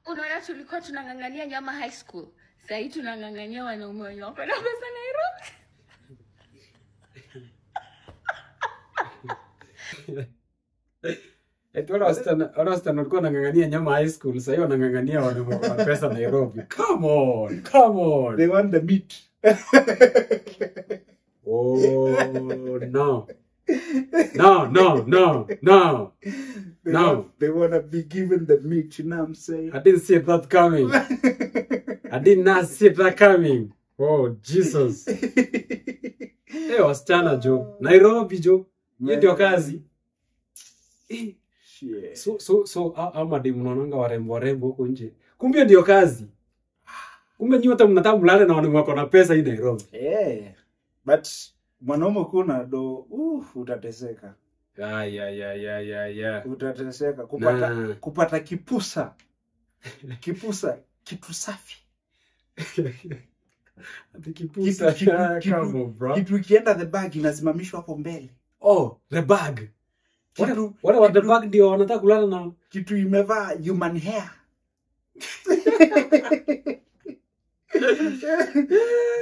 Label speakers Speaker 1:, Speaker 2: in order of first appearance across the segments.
Speaker 1: Unaona tulikuwa tunangangania nyama high school. Sasa hivi tunangangania wanaume wenye wako na pesa Nairobi.
Speaker 2: Wala wasichana walikuwa wanangangania nyama high school, sasa hiyo wanangangania wanaume na pesa Nairobi. Come on.
Speaker 3: They want the meat.
Speaker 2: Oh no.
Speaker 3: They want to be given the meat, you know what I'm saying?
Speaker 2: I didn't see that coming. I did not see that coming. Oh Jesus. Wasichana jo. Nairobi jo. Hiyo ndio kazi.
Speaker 3: Shit.
Speaker 2: So mademu unaonanga warembo huko nje. Kumbe ndio kazi. Kumbe nyote mnataka mlale na wanaume wako na pesa hii Nairobi.
Speaker 3: But mwanaume kuna do utateseka. Utateseka kupata kipusa. Kitu safi.
Speaker 2: Kipusa kama bro.
Speaker 3: Kitu kienda the bag inasimamishwa hapo mbele.
Speaker 2: Oh, the bag. What the bag ndio wanataka kulala na
Speaker 3: kitu imevaa human hair.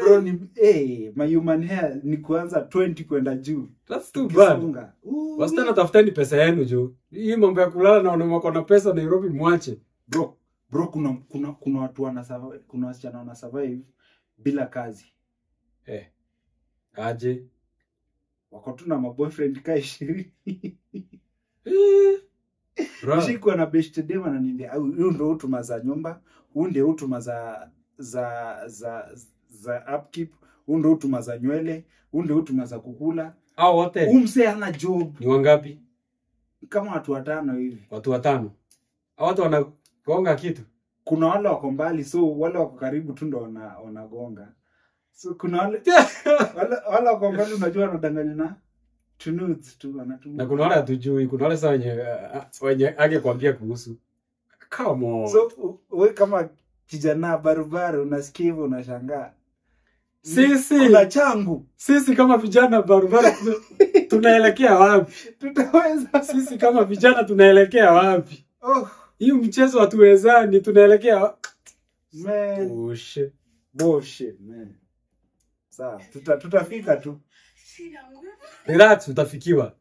Speaker 3: Bro my human hair ni kuanza 20 kwenda juu.
Speaker 2: That's too bad. Wasichana tafuteni pesa yenu juu. Hii mambo ya kulala na wanaume wako na pesa Nairobi mwache.
Speaker 3: Bro kuna watu survive, kuna wasichana wana survive bila kazi.
Speaker 2: Aje.
Speaker 3: Wako tu na maboyfriend ka 20.
Speaker 2: Bro.
Speaker 3: Shiko na best dem ananiambia huyu ndio hutuma za nyumba, huyu ndio hutuma za upkeep, huyu ndio hutuma za nywele, huyu ndio hutuma za kukula.
Speaker 2: Wote.
Speaker 3: Umse hana job.
Speaker 2: Ni wangapi?
Speaker 3: Kama watu 5 hivi.
Speaker 2: Watu 5. Watu wanagonga kitu.
Speaker 3: Kuna wale wako mbali, so wale wako karibu tu ndio wanagonga. So kuna wale wako mbali unajua wanadanganya na tunudes tu wanatuma.
Speaker 2: Na kuna wale hatujui, kuna wale sawa wenye angekwambia kuhusu. Come on.
Speaker 3: So wewe kama kijana barubaru unasikia hivyo unashangaa.
Speaker 2: Kuna
Speaker 3: changu.
Speaker 2: Sisi kama vijana barubaru tunaelekea wapi?
Speaker 3: Tutaweza.
Speaker 2: Sisi kama vijana tunaelekea wapi? Hiyo mchezo hatuwezani, tunaelekea
Speaker 3: man. Bullshit man. Sawa, tutafika tu.
Speaker 2: Relax, utafikiwa.